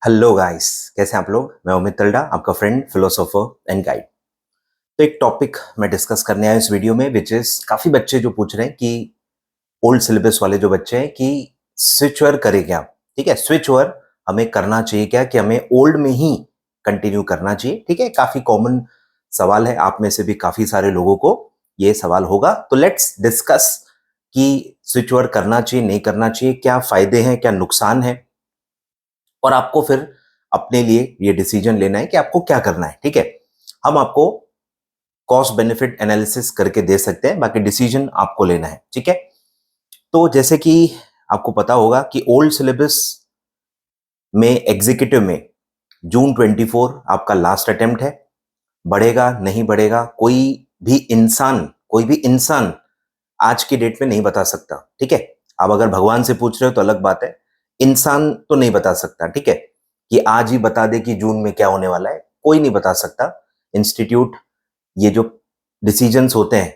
Hello guys, कैसे हैं आप लोग। मैं अमित तलडा, आपका फ्रेंड, फिलोसोफर एंड गाइड। तो एक टॉपिक मैं डिस्कस करने आया इस वीडियो में, विच इज काफी बच्चे जो पूछ रहे हैं कि ओल्ड सिलेबस वाले जो बच्चे हैं कि स्विच ओवर करें क्या। ठीक है, स्विच ओवर हमें करना चाहिए क्या, कि हमें ओल्ड में ही कंटिन्यू करना चाहिए। ठीक है, काफी कॉमन सवाल है, आप में से भी काफी सारे लोगों को ये सवाल होगा। तो लेट्स डिस्कस कि स्विच ओवर करना चाहिए, नहीं करना चाहिए, क्या फायदे हैं, क्या नुकसान है, और आपको फिर अपने लिए ये डिसीजन लेना है कि आपको क्या करना है। ठीक है, हम आपको कॉस्ट बेनिफिट एनालिसिस करके दे सकते हैं, बाकी डिसीजन आपको लेना है। ठीक है, तो जैसे कि आपको पता होगा कि ओल्ड सिलेबस में एग्जीक्यूटिव में जून 24 आपका लास्ट अटेम्प्ट है। बढ़ेगा नहीं बढ़ेगा, कोई भी इंसान आज की डेट में नहीं बता सकता। ठीक है, आप अगर भगवान से पूछ रहे हो तो अलग बात है, इंसान तो नहीं बता सकता। ठीक है, कि आज ही बता दे कि जून में क्या होने वाला है, कोई नहीं बता सकता। इंस्टीट्यूट ये जो डिसीजंस होते हैं,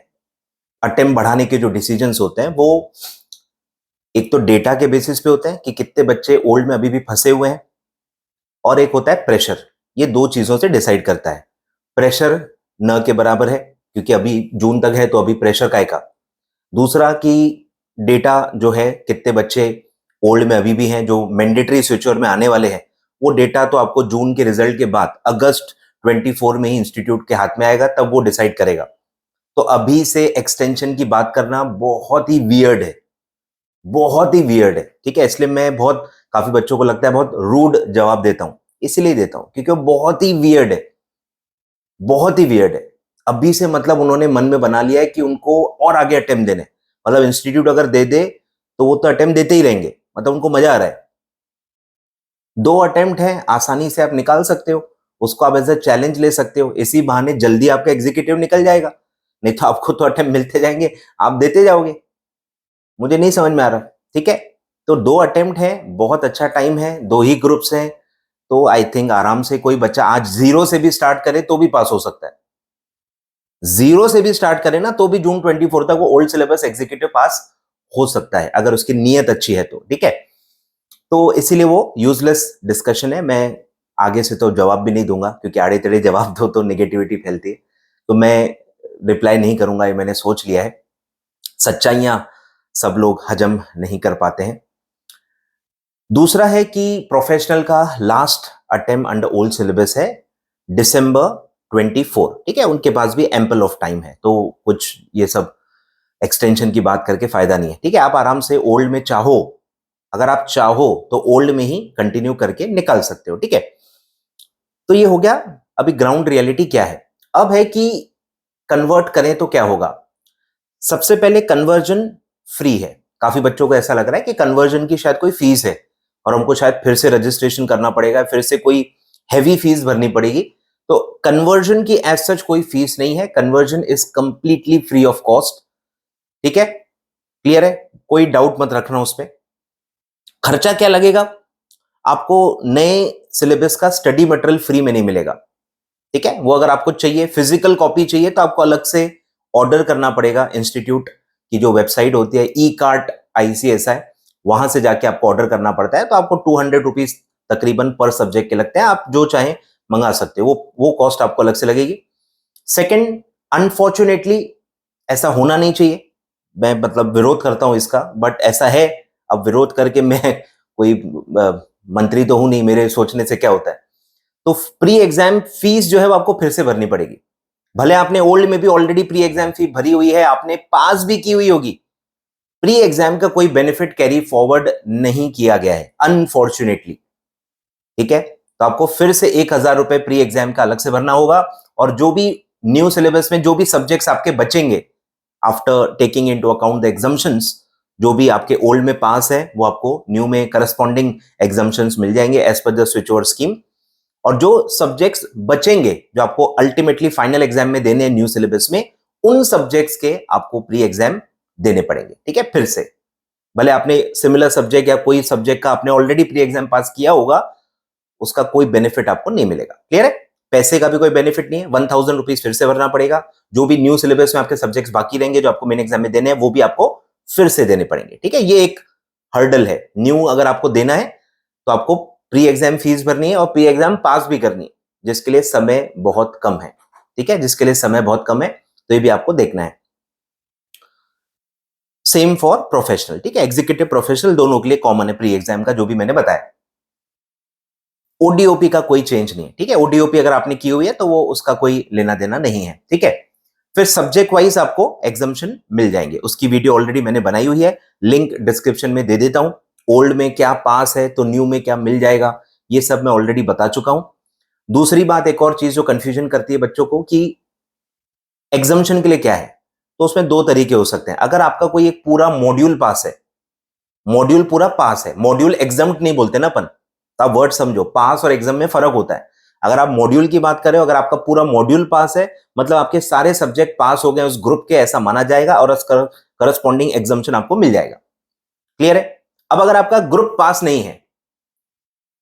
अटेम्प्ट बढ़ाने के जो डिसीजंस होते हैं, वो एक तो डेटा के बेसिस पे होते हैं कि कितने बच्चे ओल्ड में अभी भी फंसे हुए हैं, और एक होता है प्रेशर। ये दो चीजों से डिसाइड करता है। प्रेशर न के बराबर है, क्योंकि अभी जून तक है तो अभी प्रेशर का का। दूसरा कि डेटा जो है, कितने बच्चे ओल्ड में अभी भी हैं जो मैंडेटरी स्विचओवर में आने वाले हैं, वो डेटा तो आपको जून के रिजल्ट के बाद अगस्त 24 में ही इंस्टीट्यूट के हाथ में आएगा, तब वो डिसाइड करेगा। तो अभी से एक्सटेंशन की बात करना बहुत ही वियर्ड है, बहुत ही वियर्ड है। ठीक है, इसलिए मैं बहुत काफी बच्चों को लगता है बहुत रूड जवाब देता हूं, इसलिए देता हूं क्योंकि वो बहुत ही वियर्ड है, बहुत ही वियर्ड है। अभी से मतलब उन्होंने मन में बना लिया है कि उनको और आगे अटेम्प्ट देने, मतलब इंस्टीट्यूट अगर दे दे तो वो तो अटेम्प्ट देते ही रहेंगे, मतलब उनको मजा आ रहा है। 2 अटेम्प्ट है, आसानी से आप निकाल सकते हो, उसको आप एज अ चैलेंज ले सकते हो। इसी बहाने जल्दी आपका एग्जीक्यूटिव निकल जाएगा, नहीं तो आपको तो अटेम्प्ट मिलते जाएंगे, आप देते जाओगे। मुझे नहीं समझ में आ रहा। ठीक है, तो 2 अटेम्प्ट है, बहुत अच्छा टाइम है, 2 ही ग्रुप्स हैं, तो आई थिंक आराम से कोई बच्चा आज 0 से भी स्टार्ट करे तो भी पास हो सकता है। 0 से भी स्टार्ट करे ना तो भी जून 24 तक वो ओल्ड सिलेबस एग्जीक्यूटिव पास हो सकता है, अगर उसकी नीयत अच्छी है तो। ठीक है, तो इसीलिए वो यूजलेस डिस्कशन है, मैं आगे से तो जवाब भी नहीं दूंगा, क्योंकि आड़े तेड़े जवाब दो तो नेगेटिविटी फैलती है, तो मैं रिप्लाई नहीं करूंगा, ये मैंने सोच लिया है। सच्चाइयां सब लोग हजम नहीं कर पाते हैं। दूसरा है कि प्रोफेशनल का last attempt under old syllabus है दिसंबर 24। ठीक है, उनके पास भी एम्पल ऑफ टाइम है, तो कुछ ये सब एक्सटेंशन की बात करके फायदा नहीं है। ठीक है, आप आराम से ओल्ड में चाहो, अगर आप चाहो तो ओल्ड में ही कंटिन्यू करके निकाल सकते हो। ठीक है, तो ये हो गया। अभी ग्राउंड रियलिटी क्या है, अब है कि कन्वर्ट करें तो क्या होगा। सबसे पहले कन्वर्जन फ्री है। काफी बच्चों को ऐसा लग रहा है कि कन्वर्जन की शायद कोई फीस है और हमको शायद फिर से रजिस्ट्रेशन करना पड़ेगा, फिर से कोई हैवी फीस भरनी पड़ेगी। तो कन्वर्जन की एज सच कोई फीस नहीं है, conversion is completely free of cost. ठीक है, क्लियर है, कोई डाउट मत रखना उस पर। खर्चा क्या लगेगा, आपको नए सिलेबस का स्टडी मटेरियल फ्री में नहीं मिलेगा। ठीक है, वो अगर आपको चाहिए, फिजिकल कॉपी चाहिए, तो आपको अलग से ऑर्डर करना पड़ेगा। इंस्टीट्यूट की जो वेबसाइट होती है ई कार्ट ICSI, वहां से जाके आपको ऑर्डर करना पड़ता है, तो आपको 200 रुपीज तकरीबन पर सब्जेक्ट के लगते हैं। आप जो चाहें मंगा सकते हो, वो कॉस्ट आपको अलग से लगेगी। सेकंड, अनफॉर्चुनेटली ऐसा होना नहीं चाहिए, मैं मतलब विरोध करता हूं इसका, बट ऐसा है। अब विरोध करके मैं कोई मंत्री तो हूं नहीं, मेरे सोचने से क्या होता है। तो प्री एग्जाम फीस जो है वो आपको फिर से भरनी पड़ेगी, भले आपने ओल्ड में भी ऑलरेडी प्री एग्जाम फी भरी हुई है, आपने पास भी की हुई होगी। प्री एग्जाम का कोई बेनिफिट कैरी फॉरवर्ड नहीं किया गया है, अनफॉर्चुनेटली। ठीक है, तो आपको फिर से 1,000 रुपए प्री एग्जाम का अलग से भरना होगा, और जो भी न्यू सिलेबस में जो भी सब्जेक्ट्स आपके बचेंगे after taking into account the exemptions, जो भी आपके ओल्ड में पास है वो आपको न्यू में करस्पॉन्डिंग एग्जाम्शंस मिल जाएंगे as per the switch over scheme. और जो सब्जेक्ट्स बचेंगे जो आपको अल्टीमेटली फाइनल एग्जाम में देने हैं न्यू सिलेबस में, उन सब्जेक्ट्स के आपको प्री एग्जाम देने पड़ेंगे। ठीक है, फिर से भले आपने सिमिलर सब्जेक्ट या कोई सब्जेक्ट का आपने ऑलरेडी प्री एग्जाम पास किया होगा, उसका कोई बेनिफिट आपको नहीं मिलेगा। क्लियर है, पैसे का भी कोई बेनिफिट नहीं है, 1,000 रुपीज फिर से भरना पड़ेगा। जो भी न्यू सिलेबस में आपके सब्जेक्ट्स बाकी रहेंगे जो आपको मेन एग्जाम में देने हैं, वो भी आपको फिर से देने पड़ेंगे। ठीक है, ये एक हर्डल है, न्यू अगर आपको देना है तो आपको प्री एग्जाम फीस भरनी है और प्री एग्जाम पास भी करनी है, जिसके लिए समय बहुत कम है। ठीक है, जिसके लिए समय बहुत कम है, तो ये भी आपको देखना है। Same for professional. ठीक है, एग्जीक्यूटिव प्रोफेशनल दोनों के लिए कॉमन है प्री एग्जाम का, जो भी मैंने बताया। ओडीओपी का कोई चेंज नहीं है। ठीक है, ओडीओपी अगर आपने की हुई है तो वो उसका कोई लेना देना नहीं है। ठीक है, फिर सब्जेक्ट वाइज आपको एग्जाम्शन मिल जाएंगे, उसकी वीडियो ऑलरेडी मैंने बनाई हुई है, लिंक डिस्क्रिप्शन में दे देता हूं। ओल्ड में क्या पास है तो न्यू में क्या मिल जाएगा, ये सब मैं ऑलरेडी बता चुका हूं। दूसरी बात, एक और चीज जो कंफ्यूजन करती है बच्चों को कि एग्जाम्शन के लिए क्या है, तो उसमें दो तरीके हो सकते हैं। अगर आपका कोई एक पूरा मॉड्यूल पास है, मॉड्यूल पूरा पास है, मॉड्यूल एग्जाम नहीं बोलते ना अपन, तो आप वर्ड समझो, पास और एग्जाम में फर्क होता है। अगर आप मॉड्यूल की बात करें, अगर आपका पूरा मॉड्यूल पास है, मतलब आपके सारे सब्जेक्ट पास हो गए उस ग्रुप के, ऐसा माना जाएगा और करस्पॉन्डिंग एग्जाम्शन आपको मिल जाएगा। क्लियर है? अब अगर आपका ग्रुप पास नहीं है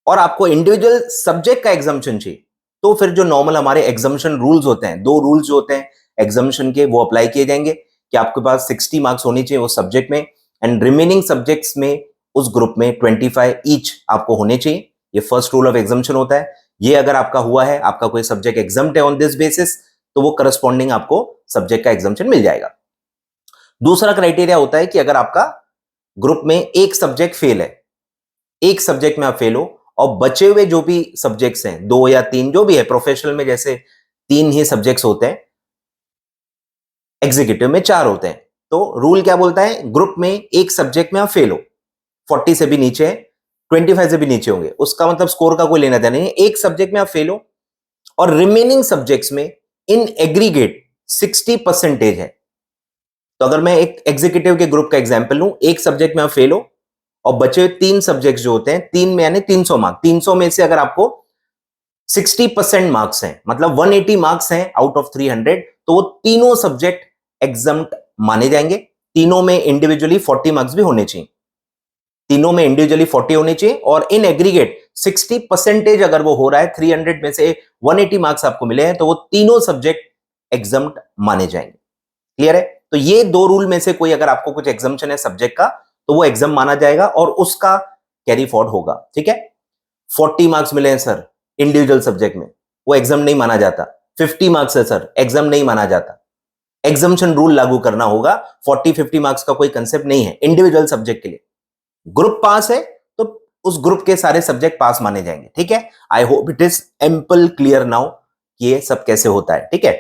और आपको इंडिविजुअल सब्जेक्ट का एग्जाम्शन चाहिए, तो फिर जो नॉर्मल हमारे एग्जाम्शन रूल्स होते हैं, दो रूल्स जो होते हैं एग्जाम्शन के, वो अप्लाई किए जाएंगे कि आपके पास 60 मार्क्स होने चाहिए उस सब्जेक्ट में, एंड रिमेनिंग सब्जेक्ट्स में उस ग्रुप में 25 ईच आपको होने चाहिए। ये फर्स्ट रूल ऑफ एग्जाम्शन होता है। ये अगर आपका हुआ है, आपका कोई सब्जेक्ट एग्जाम्ड है ऑन दिस बेसिस, तो वो करस्पॉन्डिंग आपको सब्जेक्ट का एग्जाम्शन मिल जाएगा। दूसरा क्राइटेरिया होता है कि अगर आपका ग्रुप में एक सब्जेक्ट फेल है, एक सब्जेक्ट में आप फेल हो, और बचे हुए जो भी सब्जेक्ट्स हैं, 2 या 3 जो भी है, प्रोफेशनल में जैसे 3 ही सब्जेक्ट्स होते हैं, एग्जीक्यूटिव में 4 होते हैं। तो रूल क्या बोलता है, ग्रुप में एक सब्जेक्ट में आप फेल हो, 40 से भी नीचे है, 25 से भी नीचे होंगे, उसका मतलब स्कोर का कोई लेना देना नहीं है। एक सब्जेक्ट में आप फेल हो और रिमेनिंग सब्जेक्ट्स में इन एग्रीगेट 60% है, तो अगर मैं एक एग्जीक्यूटिव के ग्रुप का एग्जांपल लूं, एक सब्जेक्ट में आप फेल हो और बचे 3 सब्जेक्ट्स जो होते हैं, 3 में यानी 300 मार्क्स, 300 में से अगर आपको 60% मार्क्स हैं, मतलब 180 मार्क्स हैं आउट ऑफ 300, तो वो तीनों सब्जेक्ट एग्जाम्ड माने जाएंगे। तीनों में इंडिविजुअली 40 मार्क्स भी होने चाहिए, तीनों में इंडिविजुअली 40 होने चाहिए, और इन एग्रीगेट 60% अगर वो हो रहा है, 300 में से 180 मार्क्स आपको मिले हैं, तो वो तीनों सब्जेक्ट एग्जाम्ड माने जाएंगे। क्लियर है? तो ये दो रूल में से कोई अगर आपको कुछ एग्जाम्शन है सब्जेक्ट का, तो वो एग्जाम माना जाएगा और उसका कैरी फॉरवर्ड होगा। ठीक है, 40 मार्क्स मिले हैं सर इंडिविजुअल सब्जेक्ट में, वो एग्जाम नहीं माना जाता। 50 मार्क्स है सर, एग्जाम नहीं माना जाता। एग्जाम्शन रूल लागू करना होगा। 40-50 मार्क्स का कोई कंसेप्ट नहीं है इंडिविजुअल सब्जेक्ट के लिए। ग्रुप पास है तो उस ग्रुप के सारे सब्जेक्ट पास माने जाएंगे। ठीक है, I hope it is ample clear now कि ये सब कैसे होता है। ठीक है,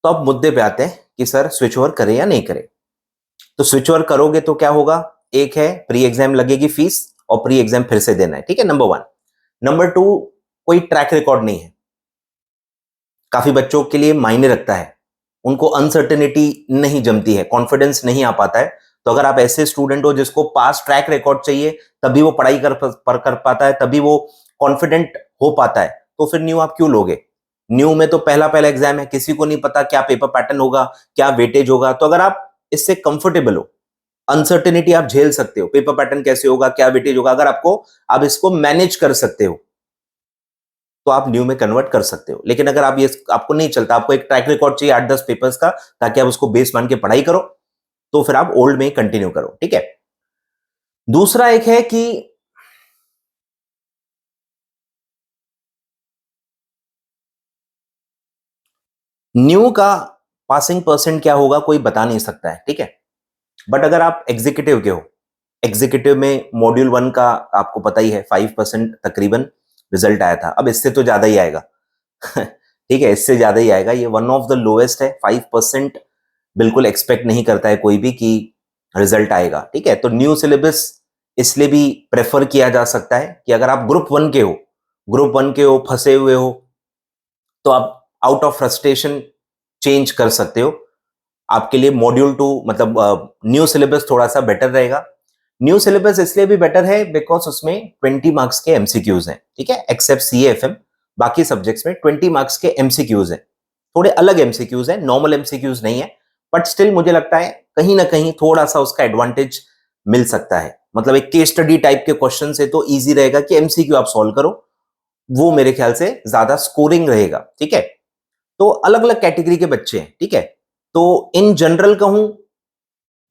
तो अब मुद्दे पे आते हैं कि सर स्विच ओवर करें या नहीं करें। तो स्विच ओवर करोगे तो क्या होगा, एक है प्री एग्जाम लगेगी फीस और प्री एग्जाम फिर से देना है। ठीक है, नंबर 1। नंबर 2, कोई ट्रैक रिकॉर्ड नहीं है। काफी बच्चों के लिए मायने रखता है, उनको अनसर्टेनिटी नहीं जमती है, कॉन्फिडेंस नहीं आ पाता है। तो अगर आप ऐसे स्टूडेंट हो जिसको पास ट्रैक रिकॉर्ड चाहिए, तभी वो पढ़ाई कर पाता है, तभी वो कॉन्फिडेंट हो पाता है, तो फिर न्यू आप क्यों लोगे। न्यू में तो पहला पहला एग्जाम है, किसी को नहीं पता क्या पेपर पैटर्न होगा, क्या वेटेज होगा। तो अगर आप इससे कंफर्टेबल हो, अनसर्टेनिटी आप झेल सकते हो, पेपर पैटर्न कैसे होगा, क्या वेटेज होगा, अगर आप इसको मैनेज कर सकते हो, तो आप न्यू में कन्वर्ट कर सकते हो। लेकिन अगर आप ये आपको नहीं चलता, आपको एक ट्रैक रिकॉर्ड चाहिए 8-10 पेपर्स का, ताकि आप उसको बेस मान के पढ़ाई करो, तो फिर आप ओल्ड में कंटिन्यू करो। ठीक है, दूसरा एक है कि न्यू का पासिंग परसेंट क्या होगा कोई बता नहीं सकता है। ठीक है, बट अगर आप एग्जीक्यूटिव के हो, एग्जीक्यूटिव में मॉड्यूल 1 का आपको पता ही है 5% तकरीबन रिजल्ट आया था। अब इससे तो ज्यादा ही आएगा। ठीक है, इससे ज्यादा ही आएगा, ये वन ऑफ द लोएस्ट है। 5% बिल्कुल एक्सपेक्ट नहीं करता है कोई भी कि रिजल्ट आएगा। ठीक है, तो न्यू सिलेबस इसलिए भी प्रेफर किया जा सकता है कि अगर आप ग्रुप 1 के हो, ग्रुप 1 के हो, फंसे हुए हो, तो आप आउट ऑफ फ्रस्ट्रेशन चेंज कर सकते हो। आपके लिए मॉड्यूल 2 मतलब न्यू सिलेबस थोड़ा सा बेटर रहेगा। न्यू सिलेबस इसलिए भी बेटर है बिकॉज उसमें 20 मार्क्स के एमसीक्यूज हैं। ठीक है, एक्सेप्ट सीएफएम, बाकी सब्जेक्ट्स में 20 मार्क्स के एमसीक्यूज हैं। थोड़े अलग एमसीक्यूज हैं, नॉर्मल एमसीक्यूज नहीं है, बट स्टिल मुझे लगता है कहीं ना कहीं थोड़ा सा उसका एडवांटेज मिल सकता है। मतलब एक केस स्टडी टाइप के क्वेश्चन से तो इजी रहेगा कि एमसीक्यू आप सॉल्व करो, वो मेरे ख्याल से ज्यादा स्कोरिंग रहेगा। ठीक है, तो अलग अलग कैटेगरी के बच्चे हैं। ठीक है, तो इन जनरल कहूं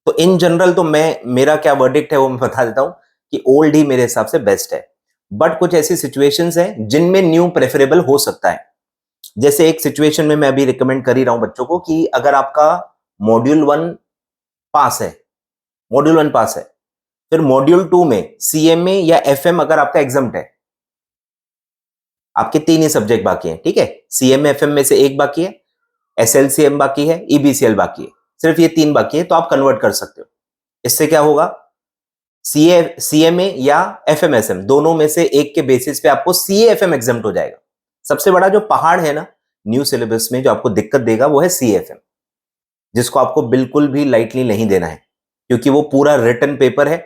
तो इन जनरल तो मैं, मेरा क्या वर्डिक्ट है वो मैं बता देता हूं कि ओल्ड ही मेरे हिसाब से बेस्ट है। बट कुछ ऐसी सिचुएशंस हैं जिनमें न्यू प्रेफरेबल हो सकता है। जैसे एक सिचुएशन में मैं अभी रिकमेंड कर ही रहा हूं बच्चों को कि अगर आपका मॉड्यूल 1 पास है, मॉड्यूल 1 पास है, फिर मॉड्यूल 2 में सीएमए या एफएम अगर आपका एग्जाम्ट है, आपके 3 ही सब्जेक्ट बाकी हैं, ठीक है, सीएमए एफएम में से एक बाकी है, एसएलसीएम बाकी है, ईबीसीएल बाकी है, सिर्फ ये 3 बाकी है, तो आप कन्वर्ट कर सकते हो। इससे क्या होगा, सीएमए या एफएमएसएम दोनों में से एक के बेसिस पे आपको सीएएफएम एग्जाम्ट हो जाएगा। सबसे बड़ा जो पहाड़ है ना न्यू सिलेबस में, जो आपको दिक्कत देगा, वो है सीएएफएम, जिसको आपको बिल्कुल भी लाइटली नहीं देना है, क्योंकि वो पूरा रिटन पेपर है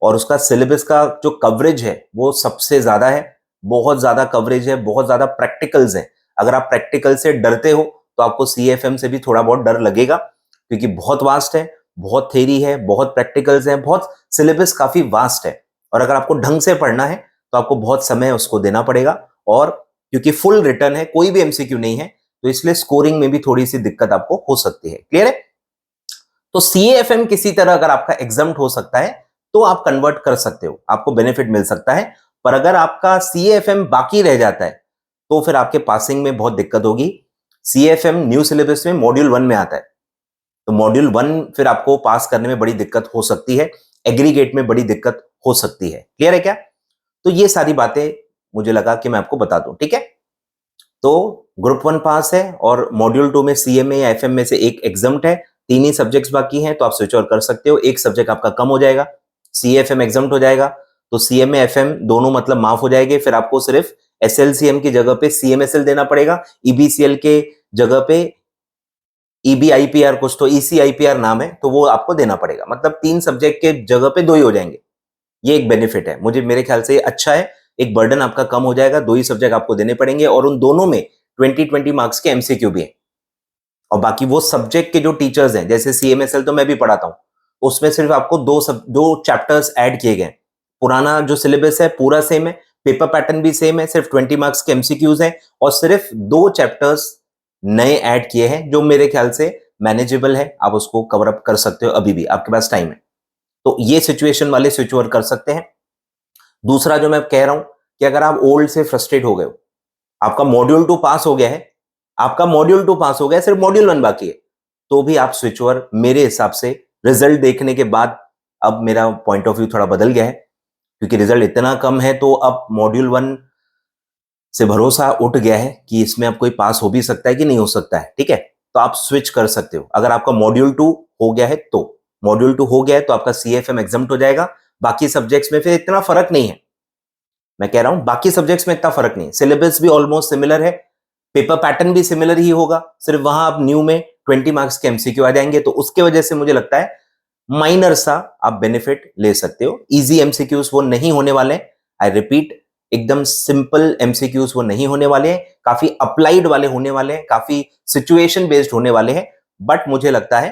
और उसका सिलेबस का जो कवरेज है वो सबसे ज्यादा है, बहुत ज्यादा कवरेज है, बहुत ज्यादा प्रैक्टिकल्स है। अगर आप प्रैक्टिकल से डरते हो तो आपको सीएएफएम से भी थोड़ा बहुत डर लगेगा, क्योंकि बहुत वास्ट है, बहुत थ्योरी है, बहुत प्रैक्टिकल्स है, बहुत सिलेबस काफी वास्ट है। और अगर आपको ढंग से पढ़ना है तो आपको बहुत समय उसको देना पड़ेगा, और क्योंकि फुल रिटर्न है, कोई भी एमसीक्यू नहीं है, तो इसलिए स्कोरिंग में भी थोड़ी सी दिक्कत आपको हो सकती है। क्लियर है? तो सीएएफएम किसी तरह अगर आपका एग्जाम्ट हो सकता है तो आप कन्वर्ट कर सकते हो, आपको बेनिफिट मिल सकता है। पर अगर आपका सीएएफएम बाकी रह जाता है तो फिर आपके पासिंग में बहुत दिक्कत होगी। सीएएफएम न्यू सिलेबस में मॉड्यूल 1 में आता है, तो मॉड्यूल 1 फिर आपको पास करने में बड़ी दिक्कत हो सकती है, एग्रीगेट में बड़ी दिक्कत हो सकती है। क्लियर है क्या? तो ये सारी बातें मुझे लगा कि मैं आपको बता दूं, ठीक है। तो ग्रुप 1 पास है और मॉड्यूल 2 में सीएमए या एफएम में से एक एग्जाम्ट है, 3 ही सब्जेक्ट्स बाकी हैं, तो आप स्विच ओवर कर सकते हो। एक सब्जेक्ट आपका कम हो जाएगा, सीएफएम एग्जाम्ट हो जाएगा, तो सीएमए एफएम दोनों मतलब माफ हो जाएंगे। फिर आपको सिर्फ एसएलसीएम की जगह पे सीएमएसएल देना पड़ेगा, ईबीसीएल के जगह पे ईबीआईपीआर, कुछ तो ईसीआईपीआर नाम है, तो वो आपको देना पड़ेगा। मतलब 3 सब्जेक्ट के जगह पे 2 ही हो जाएंगे। ये एक बेनिफिट है, मुझे मेरे ख्याल से ये अच्छा है, एक बर्डन आपका कम हो जाएगा, 2 ही सब्जेक्ट आपको देने पड़ेंगे, और उन दोनों में 20-20 मार्क्स के एमसीक्यू भी है। और बाकी वो सब्जेक्ट के जो टीचर्स हैं, जैसे सीएमएसएल तो मैं भी पढ़ाता हूं, उसमें सिर्फ आपको 2 चैप्टर्स ऐड किए गए। पुराना जो सिलेबस है पूरा सेम है, पेपर पैटर्न भी सेम है, सिर्फ 20 मार्क्स के एमसीक्यूज हैं, और सिर्फ 2 चैप्टर्स नए ऐड किए हैं, जो मेरे ख्याल से मैनेजेबल है, आप उसको कवर अप कर सकते हो, अभी भी आपके पास टाइम है। तो ये सिचुएशन वाले स्विच ओवर कर सकते हैं। दूसरा जो मैं कह रहा हूं कि अगर आप ओल्ड से फ्रस्ट्रेट हो गए हो, आपका मॉड्यूल 2 पास हो गया है, आपका मॉड्यूल 2 पास हो गया है, सिर्फ मॉड्यूल 1 बाकी है, तो भी आप स्विच ओवर, मेरे हिसाब से रिजल्ट देखने के बाद अब मेरा पॉइंट ऑफ व्यू थोड़ा बदल गया है, क्योंकि रिजल्ट इतना कम है, तो अब मॉड्यूल 1 से भरोसा उठ गया है कि इसमें अब कोई पास हो भी सकता है कि नहीं हो सकता है, ठीक है। तो आप स्विच कर सकते हो। अगर आपका मॉड्यूल 2 हो गया है, तो मॉड्यूल 2 हो गया है तो आपका सीएफएम एग्जाम्ट हो जाएगा। बाकी सब्जेक्ट्स में फिर इतना फर्क नहीं है, मैं कह रहा हूं बाकी सब्जेक्ट्स में इतना फर्क नहीं, सिलेबस भी ऑलमोस्ट सिमिलर है, पेपर पैटर्न भी सिमिलर ही होगा, सिर्फ वहां आप न्यू में 20 मार्क्स के एमसीक्यू आ जाएंगे, तो उसके वजह से मुझे लगता है माइनर सा आप बेनिफिट ले सकते हो। इजी एमसीक्यूज वो नहीं होने वाले, आई रिपीट, एकदम सिंपल एमसीक्यूज वो नहीं होने वाले हैं, काफी अप्लाइड वाले होने वाले हैं, काफी सिचुएशन बेस्ड होने वाले हैं। बट मुझे लगता है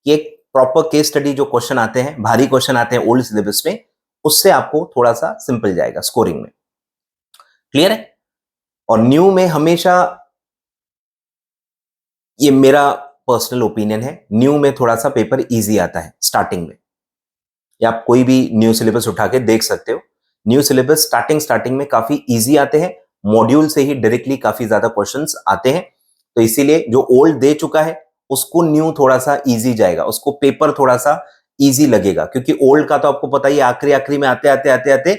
कि एक प्रॉपर केस स्टडी जो क्वेश्चन आते हैं, भारी क्वेश्चन आते हैं ओल्ड सिलेबस में, उससे आपको थोड़ा सा सिंपल जाएगा स्कोरिंग में। क्लियर है? और न्यू में हमेशा, ये मेरा पर्सनल ओपिनियन है, न्यू में थोड़ा सा पेपर इजी आता है स्टार्टिंग में, या आप कोई भी न्यू सिलेबस उठा के देख सकते हो। न्यू सिलेबस स्टार्टिंग में काफी इजी आते हैं, मॉड्यूल से ही डायरेक्टली काफी ज्यादा क्वेश्चंस आते हैं, तो इसीलिए जो ओल्ड दे चुका है उसको न्यू थोड़ा सा इजी जाएगा, उसको पेपर थोड़ा सा इजी लगेगा, क्योंकि ओल्ड का तो आपको पता ही, आखिरी आखिरी में आते आते आते आते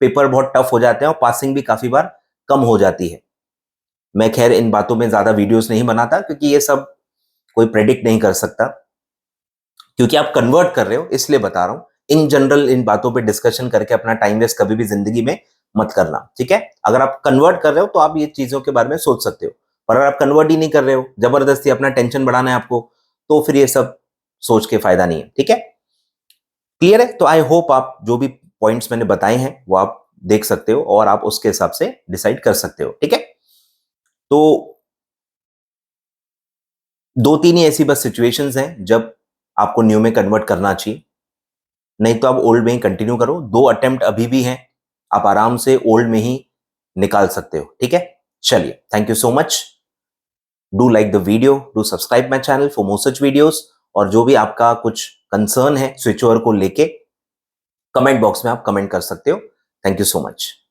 पेपर बहुत टफ हो जाते हैं और पासिंग भी काफी बार कम हो जाती है। मैं खैर इन बातों में ज्यादा वीडियोस नहीं बनाता, क्योंकि ये सब कोई प्रेडिक्ट नहीं कर सकता, क्योंकि आप कन्वर्ट कर रहे हो, इसलिए बता रहा हूं। इन जनरल इन बातों पे डिस्कशन करके अपना टाइम वेस्ट कभी भी जिंदगी में मत करना, ठीक है। अगर आप कन्वर्ट कर रहे हो तो आप ये चीजों के बारे में सोच सकते हो, पर अगर आप कन्वर्ट ही नहीं कर रहे हो, जबरदस्ती अपना टेंशन बढ़ाना है आपको, तो फिर ये सब सोच के फायदा नहीं है, ठीक है। क्लियर है? तो आई होप आप जो भी पॉइंट्स मैंने बताए हैं वो आप देख सकते हो और आप उसके हिसाब से डिसाइड कर सकते हो, ठीक है। तो 2-3 ही ऐसी बस सिचुएशंस हैं जब आपको न्यू में कन्वर्ट करना चाहिए, नहीं तो आप ओल्ड में ही कंटिन्यू करो। 2 अटेम्प्ट अभी भी हैं, आप आराम से ओल्ड में ही निकाल सकते हो, ठीक है। चलिए, thank you so much, do like the video, do subscribe my channel for more such videos, और जो भी आपका कुछ कंसर्न है स्विच ओवर को लेके, कमेंट बॉक्स में आप कमेंट कर सकते हो। Thank you so much.